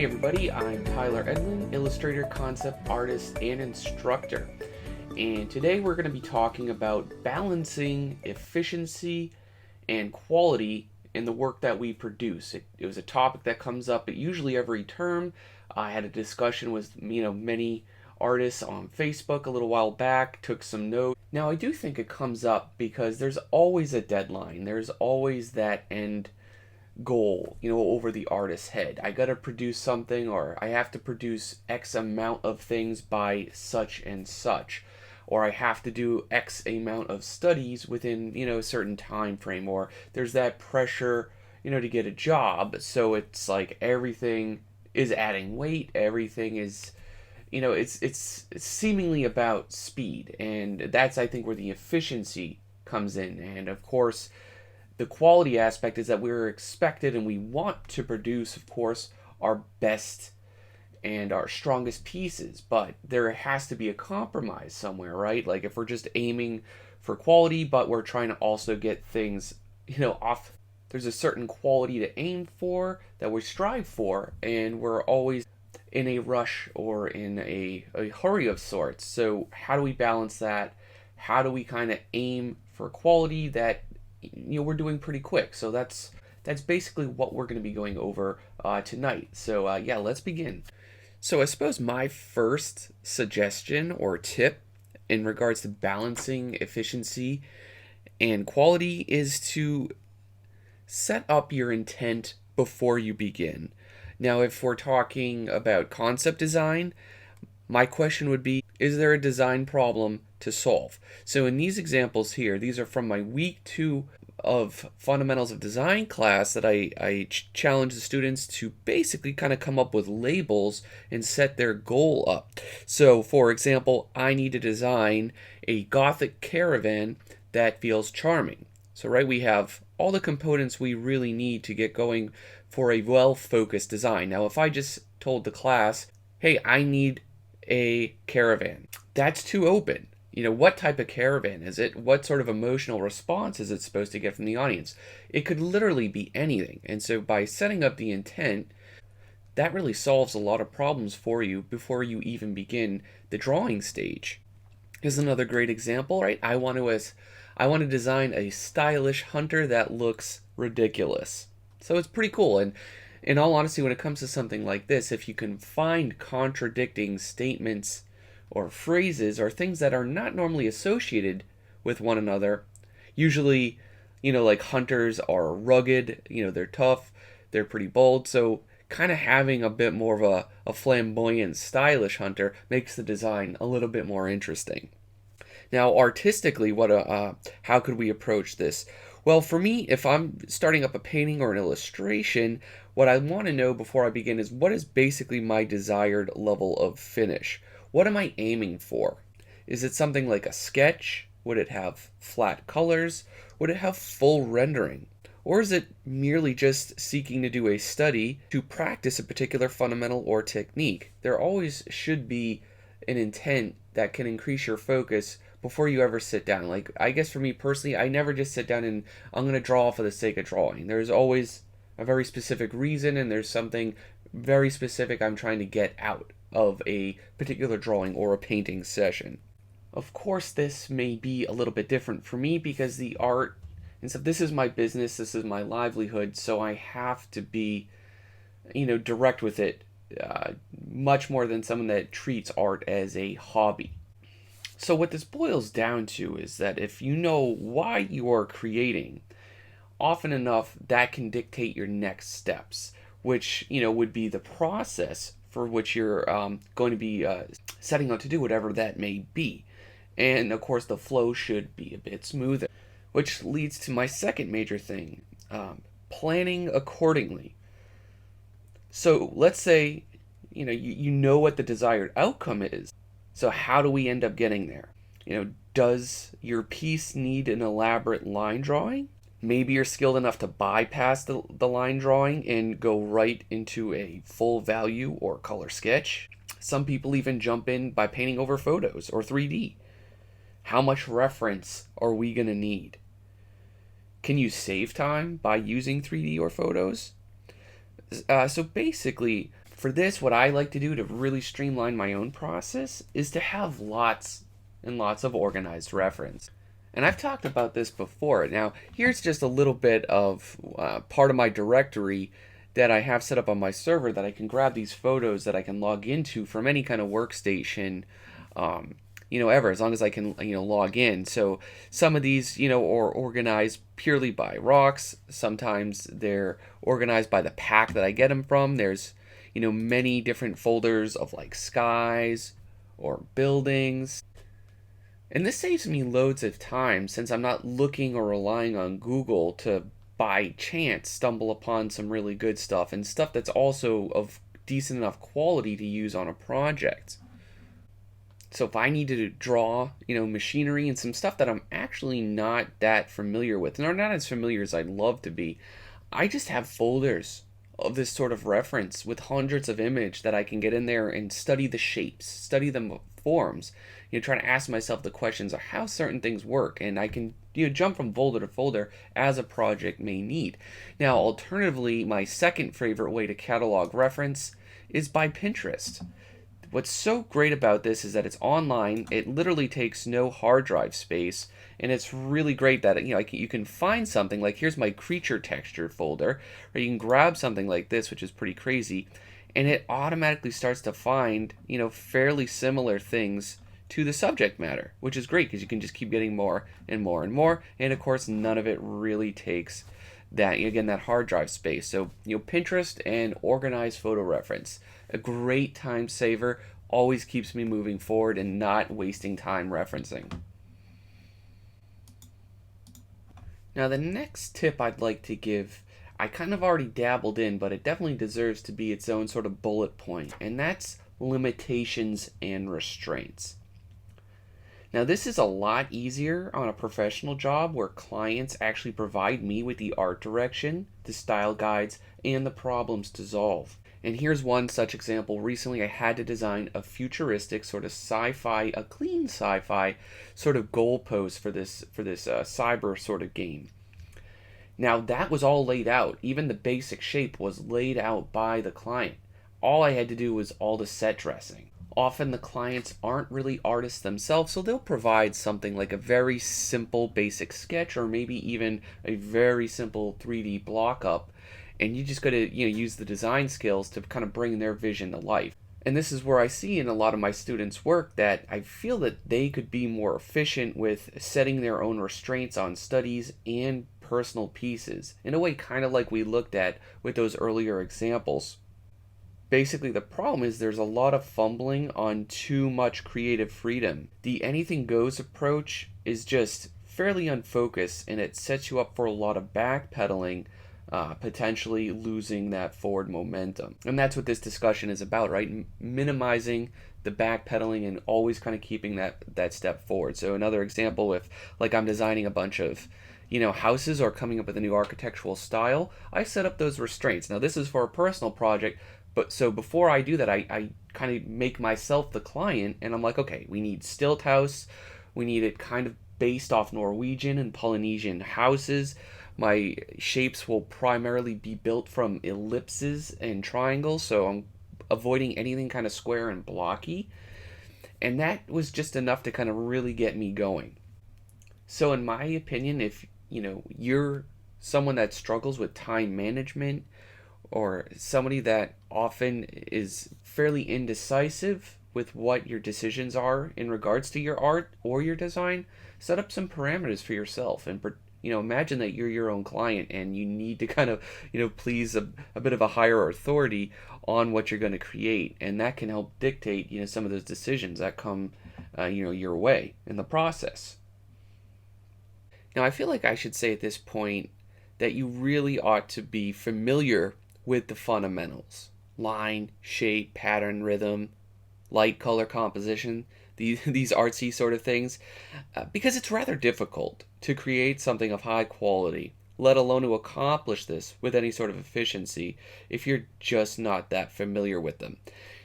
everybody, I'm Tyler Edlin, illustrator, concept artist, and instructor. And today we're going to be talking about balancing efficiency and quality in the work that we produce. It was a topic that comes up usually every term. I had a discussion with many artists on Facebook a little while back, took some notes. Now I do think it comes up because there's always a deadline. There's always that end goal, over the artist's head. I gotta produce something, or I have to produce X amount of things by such and such, or I have to do X amount of studies within, a certain time frame, or there's that pressure, to get a job. So it's like everything is adding weight, everything is, it's seemingly about speed, and that's, I think, where the efficiency comes in. And of course, the quality aspect is that we're expected and we want to produce, of course, our best and our strongest pieces, but there has to be a compromise somewhere, right? Like if we're just aiming for quality, but we're trying to also get things, off. There's a certain quality to aim for, that we strive for, and we're always in a rush or in a hurry of sorts. So how do we balance that? How do we kind of aim for quality that we're doing pretty quick? So that's basically what we're going to be going over tonight. So let's begin. So I suppose my first suggestion or tip in regards to balancing efficiency and quality is to set up your intent before you begin. Now, if we're talking about concept design, my question would be, is there a design problem to solve? So in these examples here, these are from my week 2 of Fundamentals of Design class that I challenge the students to basically kind of come up with labels and set their goal up. So for example, I need to design a Gothic caravan that feels charming. So we have all the components we really need to get going for a well-focused design. Now, if I just told the class, hey, I need a caravan, that's too open. What type of caravan is it? What sort of emotional response is it supposed to get from the audience? It could literally be anything. And so by setting up the intent, that really solves a lot of problems for you before you even begin the drawing stage. Here's another great example, right? I want to design a stylish hunter that looks ridiculous. So it's pretty cool. And in all honesty, when it comes to something like this, if you can find contradicting statements or phrases or things that are not normally associated with one another, usually, like hunters are rugged, they're tough, they're pretty bold. So kind of having a bit more of a flamboyant, stylish hunter makes the design a little bit more interesting. Now, artistically, how could we approach this? Well, for me, if I'm starting up a painting or an illustration, what I want to know before I begin is what is basically my desired level of finish. What am I aiming for? Is it something like a sketch? Would it have flat colors? Would it have full rendering? Or is it merely just seeking to do a study to practice a particular fundamental or technique? There always should be an intent that can increase your focus before you ever sit down. Like, I guess for me personally, I never just sit down and I'm going to draw for the sake of drawing. There's always a very specific reason, and there's something very specific I'm trying to get out of a particular drawing or a painting session. Of course, this may be a little bit different for me because the art and stuff, this is my business, this is my livelihood, so I have to be, direct with it much more than someone that treats art as a hobby. So what this boils down to is that if you know why you are creating, often enough that can dictate your next steps, which, would be the process for which you're going to be setting out to do whatever that may be. And of course the flow should be a bit smoother, which leads to my second major thing, planning accordingly. So let's say, you know what the desired outcome is. So how do we end up getting there? Does your piece need an elaborate line drawing? Maybe you're skilled enough to bypass the line drawing and go right into a full value or color sketch. Some people even jump in by painting over photos or 3D. How much reference are we going to need? Can you save time by using 3D or photos? So basically, For this, what I like to do to really streamline my own process is to have lots and lots of organized reference. And I've talked about this before. Now, here's just a little bit of part of my directory that I have set up on my server that I can grab these photos that I can log into from any kind of workstation, um, ever, as long as I can, log in. So some of these, are organized purely by rocks. Sometimes they're organized by the pack that I get them from. There's, many different folders of like skies or buildings. And this saves me loads of time since I'm not looking or relying on Google to by chance stumble upon some really good stuff and stuff that's also of decent enough quality to use on a project. So if I need to draw, machinery and some stuff that I'm actually not that familiar with, or not as familiar as I'd love to be, I just have folders of this sort of reference with hundreds of image that I can get in there and study the shapes, study the forms, trying to ask myself the questions of how certain things work, and I can jump from folder to folder as a project may need. Now, alternatively, my second favorite way to catalog reference is by Pinterest. What's so great about this is that it's online. It literally takes no hard drive space, and it's really great that you can find something like, here's my creature texture folder, or you can grab something like this, which is pretty crazy, and it automatically starts to find fairly similar things to the subject matter, which is great because you can just keep getting more and more and more, and of course none of it really takes that hard drive space. So Pinterest and organized photo reference, a great time saver, always keeps me moving forward and not wasting time referencing. Now the next tip I'd like to give, I kind of already dabbled in, but it definitely deserves to be its own sort of bullet point, and that's limitations and restraints. Now, this is a lot easier on a professional job where clients actually provide me with the art direction, the style guides, and the problems to solve. And here's one such example. Recently, I had to design a futuristic sort of sci-fi, a clean sci-fi sort of goalpost for this cyber sort of game. Now, that was all laid out. Even the basic shape was laid out by the client. All I had to do was all the set dressing. Often the clients aren't really artists themselves, so they'll provide something like a very simple basic sketch or maybe even a very simple 3D block up, and you just got to use the design skills to kind of bring their vision to life. And this is where I see in a lot of my students' work that I feel that they could be more efficient with setting their own restraints on studies and personal pieces, in a way kind of like we looked at with those earlier examples. Basically, the problem is there's a lot of fumbling on too much creative freedom. The anything goes approach is just fairly unfocused, and it sets you up for a lot of backpedaling, potentially losing that forward momentum. And that's what this discussion is about, right? Minimizing the backpedaling and always kind of keeping that step forward. So another example, if like I'm designing a bunch of houses or coming up with a new architectural style, I set up those restraints. Now this is for a personal project, but so before I do that, I kind of make myself the client, and I'm like, okay, we need stilt house. We need it kind of based off Norwegian and Polynesian houses. My shapes will primarily be built from ellipses and triangles, so I'm avoiding anything kind of square and blocky. And that was just enough to kind of really get me going. So in my opinion, if you're someone that struggles with time management, or somebody that often is fairly indecisive with what your decisions are in regards to your art or your design, set up some parameters for yourself and imagine that you're your own client and you need to kind of please a bit of a higher authority on what you're going to create, and that can help dictate some of those decisions that come your way in the process. Now I feel like I should say at this point that you really ought to be familiar with the fundamentals: line, shape, pattern, rhythm, light, color, composition, these artsy sort of things, because it's rather difficult to create something of high quality, let alone to accomplish this with any sort of efficiency if you're just not that familiar with them.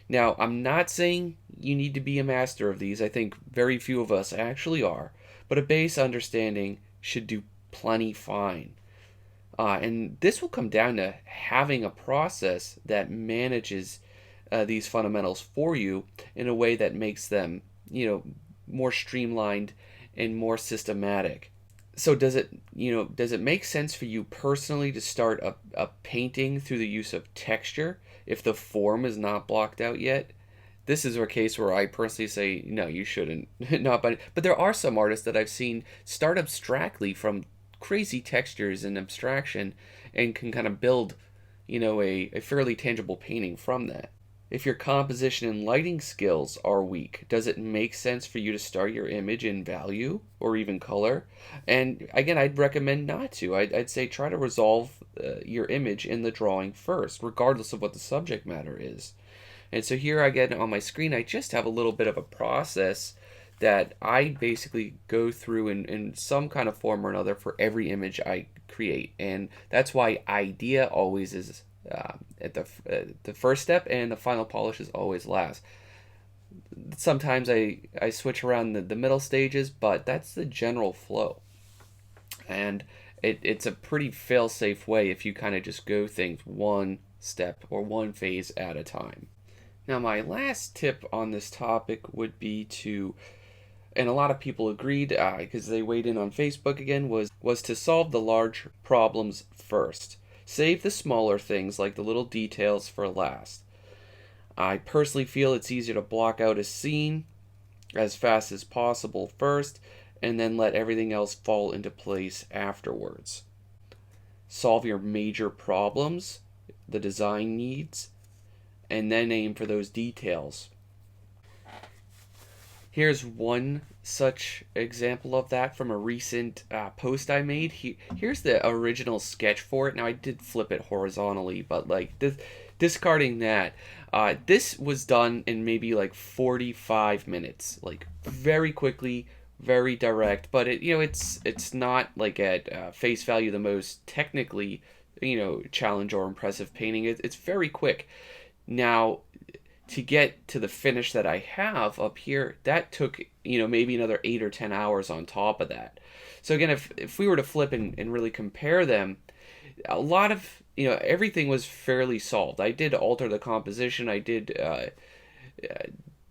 Now, I'm not saying you need to be a master of these. I think very few of us actually are, but a base understanding should do plenty fine. And this will come down to having a process that manages these fundamentals for you in a way that makes them, more streamlined and more systematic. So does it make sense for you personally to start a painting through the use of texture if the form is not blocked out yet? This is a case where I personally say no, you shouldn't. Not, but there are some artists that I've seen start abstractly from crazy textures and abstraction and can kind of build, a fairly tangible painting from that. If your composition and lighting skills are weak, does it make sense for you to start your image in value or even color? And again, I'd recommend not to. I'd say try to resolve your image in the drawing first, regardless of what the subject matter is. And so here again on my screen, I just have a little bit of a process that I basically go through in some kind of form or another for every image I create. And that's why idea always is at the first step, and the final polish is always last. Sometimes I switch around the middle stages, but that's the general flow. And it's a pretty fail-safe way if you kind of just go things one step or one phase at a time. Now, my last tip on this topic would be to, and a lot of people agreed because they weighed in on Facebook again, was to solve the large problems first. Save the smaller things like the little details for last. I personally feel it's easier to block out a scene as fast as possible first, and then let everything else fall into place afterwards. Solve your major problems, the design needs, and then aim for those details. Here's one such example of that from a recent post I made. Here's the original sketch for it. Now I did flip it horizontally, but like discarding that, this was done in maybe like 45 minutes, like very quickly, very direct. But it's not like at face value the most technically challenge or impressive painting. It's very quick. Now, to get to the finish that I have up here, that took, maybe another 8 or 10 hours on top of that. So again, if we were to flip and really compare them, a lot of, everything was fairly solved. I did alter the composition. I did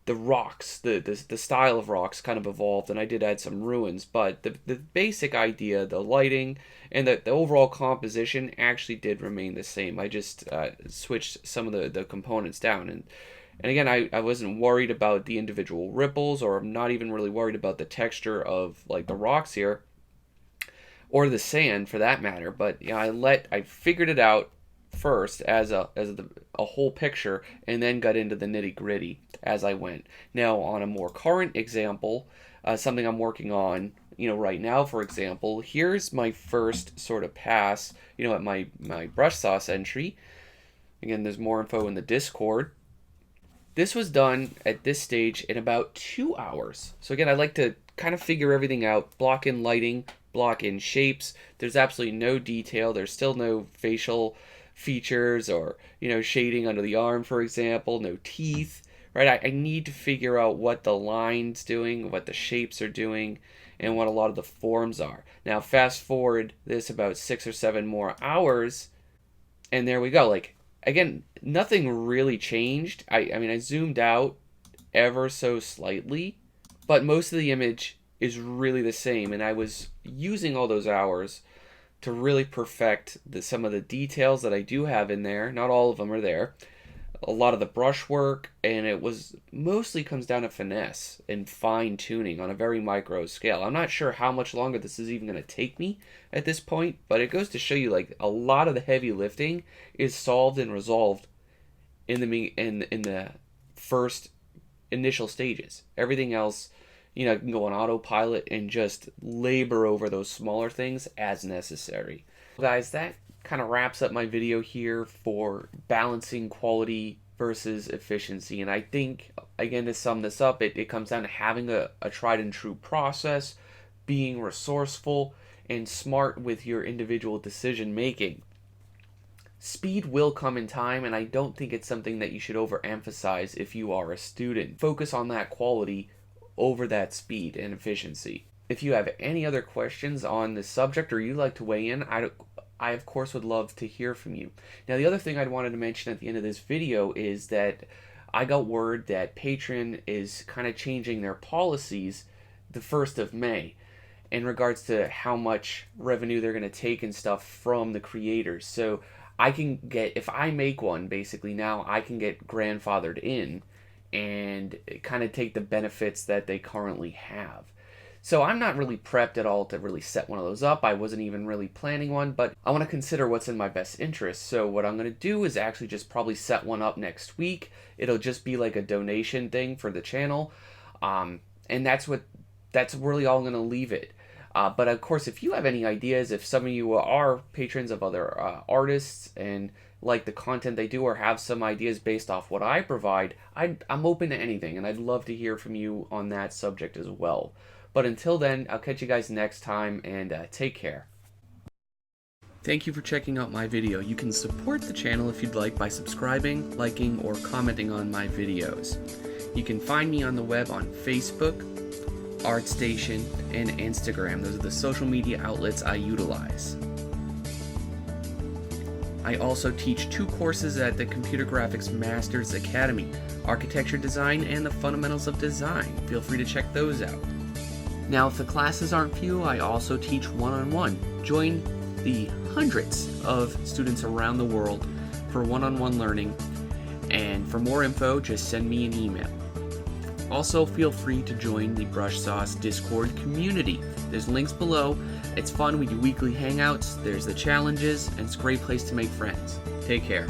the rocks, the style of rocks kind of evolved, and I did add some ruins, but the basic idea, the lighting, and the overall composition actually did remain the same. I just switched some of the components down, and again, I wasn't worried about the individual ripples, or I'm not even really worried about the texture of like the rocks here, or the sand for that matter, but I figured it out first as a whole picture, and then got into the nitty gritty as I went. Now, on a more current example, something I'm working on, right now, for example, here's my first sort of pass, at my brush sauce entry. Again, there's more info in the Discord. This was done at this stage in about 2 hours. So again, I like to kind of figure everything out, block in lighting, block in shapes. There's absolutely no detail. There's still no facial features or shading under the arm, for example, no teeth, right? I need to figure out what the line's doing, what the shapes are doing, and what a lot of the forms are. Now fast forward this about 6 or 7 more hours, and there we go. Like, again, nothing really changed. I mean, I zoomed out ever so slightly, but most of the image is really the same, and I was using all those hours to really perfect some of the details that I do have in there. Not all of them are there. A lot of the brush work, and it was mostly comes down to finesse and fine tuning on a very micro scale. I'm not sure how much longer this is even going to take me at this point, but it goes to show you like a lot of the heavy lifting is solved and resolved in the first initial stages. Everything else, I can go on autopilot and just labor over those smaller things as necessary. Guys, that kind of wraps up my video here for balancing quality versus efficiency. And I think, again, to sum this up, it comes down to having a tried and true process, being resourceful, and smart with your individual decision making. Speed will come in time, and I don't think it's something that you should overemphasize if you are a student. Focus on that quality over that speed and efficiency. If you have any other questions on this subject or you'd like to weigh in, I of course would love to hear from you. Now, the other thing I'd wanted to mention at the end of this video is that I got word that Patreon is kind of changing their policies the 1st of May in regards to how much revenue they're going to take and stuff from the creators. So I can get, if I make one, basically now I can get grandfathered in and kind of take the benefits that they currently have. So I'm not really prepped at all to really set one of those up. I wasn't even really planning one, but I want to consider what's in my best interest. So what I'm going to do is actually just probably set one up next week. It'll just be like a donation thing for the channel. And that's really all I'm going to leave it. But of course, if you have any ideas, if some of you are patrons of other artists and like the content they do or have some ideas based off what I provide, I'm open to anything, and I'd love to hear from you on that subject as well. But until then, I'll catch you guys next time, and take care. Thank you for checking out my video. You can support the channel if you'd like by subscribing, liking, or commenting on my videos. You can find me on the web on Facebook, ArtStation, and Instagram. Those are the social media outlets I utilize. I also teach 2 courses at the Computer Graphics Masters Academy, Architecture Design and the Fundamentals of Design. Feel free to check those out. Now, if the classes aren't for you, I also teach one-on-one. Join the hundreds of students around the world for one-on-one learning, and for more info, just send me an email. Also, feel free to join the Brush Sauce Discord community. There's links below. It's fun. We do weekly hangouts. There's the challenges, and it's a great place to make friends. Take care.